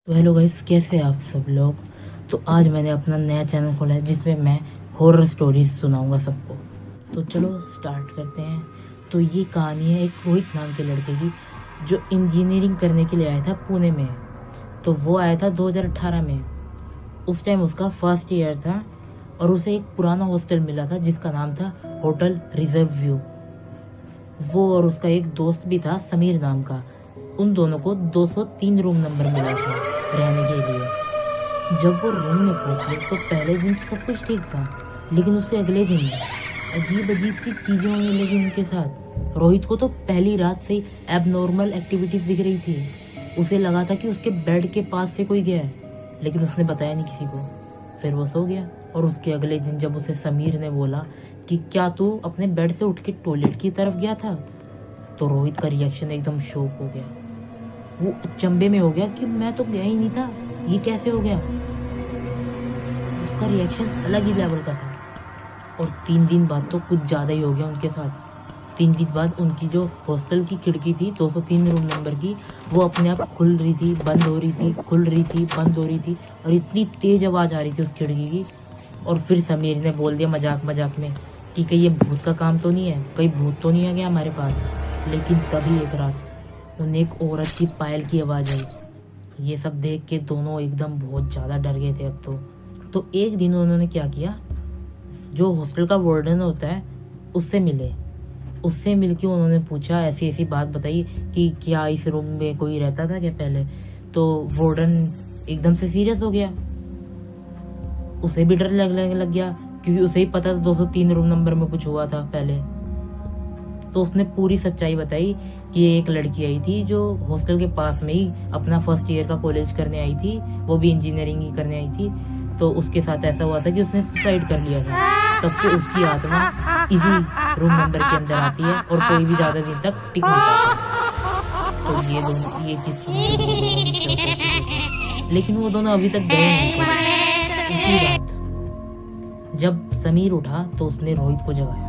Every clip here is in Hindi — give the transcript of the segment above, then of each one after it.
तो हेलो गाइस, कैसे हैं आप सब लोग। तो आज मैंने अपना नया चैनल खोला है जिसमें मैं हॉरर स्टोरीज सुनाऊंगा सबको। तो चलो स्टार्ट करते हैं। तो ये कहानी है एक रोहित नाम के लड़के की जो इंजीनियरिंग करने के लिए आया था पुणे में। तो वो आया था 2018 में। उस टाइम उसका फर्स्ट ईयर था और उसे एक पुराना हॉस्टल मिला था जिसका नाम था होटल रिजर्व व्यू। वो और उसका एक दोस्त भी था समीर नाम का। उन दोनों को 203 रूम नंबर मिला था रहने के लिए। जब वो रूम में पहुंचे तो पहले दिन तो सब कुछ ठीक था, लेकिन उससे अगले दिन अजीब अजीब सी चीजें होने लगी उनके साथ। रोहित को तो पहली रात से ही एबनॉर्मल एक्टिविटीज दिख रही थी। उसे लगा था कि उसके बेड के पास से कोई गया है, लेकिन उसने बताया नहीं किसी को। फिर वो सो गया और उसके अगले दिन जब उसे समीर ने बोला कि क्या तू अपने बेड से उठ के टॉयलेट की तरफ गया था, तो रोहित का रिएक्शन एकदम शॉक हो गया। वो अचंभे में हो गया कि मैं तो गया ही नहीं था, ये कैसे हो गया। उसका रिएक्शन अलग ही लेवल का था। और 3 दिन बाद तो कुछ ज़्यादा ही हो गया उनके साथ। 3 दिन बाद उनकी जो हॉस्टल की खिड़की थी 203 रूम नंबर की, वो अपने आप खुल रही थी, बंद हो रही थी, खुल रही थी, बंद हो रही थी, और इतनी तेज आवाज़ आ रही थी उस खिड़की की। और फिर समीर ने बोल दिया मजाक मजाक में कि कहीं ये भूत का काम तो नहीं है, कहीं भूत तो नहीं आ गया हमारे पास। लेकिन तभी एक रात उन्हें एक औरत की पायल की आवाज़ आई। ये सब देख के दोनों एकदम बहुत ज़्यादा डर गए थे अब तो एक दिन उन्होंने क्या किया, जो हॉस्टल का वार्डन होता है उससे मिले। उससे मिलके उन्होंने पूछा, ऐसी ऐसी बात बताई कि क्या इस रूम में कोई रहता था क्या पहले। तो वार्डन एकदम से सीरियस हो गया। उसे भी डर लगने लग गया क्योंकि उसे ही पता था 203 रूम नंबर में कुछ हुआ था पहले। तो उसने पूरी सच्चाई बताई कि एक लड़की आई थी जो हॉस्टल के पास में ही अपना फर्स्ट ईयर का कॉलेज करने आई थी, वो भी इंजीनियरिंग ही करने आई थी। तो उसके साथ ऐसा हुआ था कि उसने सुसाइड कर लिया था। तब से उसकी आत्मा इसी रूम नंबर के अंदर आती है और कोई भी ज्यादा दिन तक टिक नहीं पाता। तो ये दोनों ये चीज सुन के दोनों ही शॉक हो चुके थे। लेकिन वो दोनों अभी तक गए नहीं थे। इसी रात जब समीर उठा तो उसने रोहित को जगाया।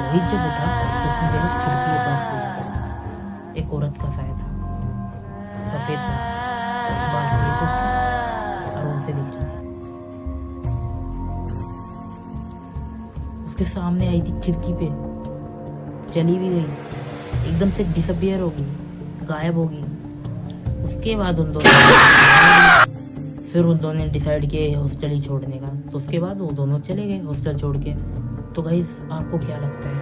रोहित जब उठा तो उसने देखा खिड़की के पास कोई एक औरत का साया था, सफेद सा बाल थे उसके, और वो उसे दिख रही थी। उसके सामने आई थी खिड़की पे, चली भी गई, एकदम से डिसअपियर हो गई, गायब हो गई। उसके बाद उन दोनों ने डिसाइड किया हॉस्टल ही छोड़ने का। तो उसके बाद वो दोनों चले गए हॉस्टल छोड़ के। तो गाइस, आपको क्या लगता है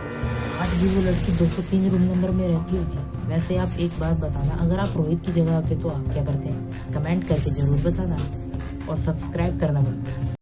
आज भी वो लड़की 203 रूम नंबर में रहती होगी? वैसे आप एक बात बताना, अगर आप रोहित की जगह आते तो आप क्या करते हैं? कमेंट करके जरूर बताना और सब्सक्राइब करना मत भूलना।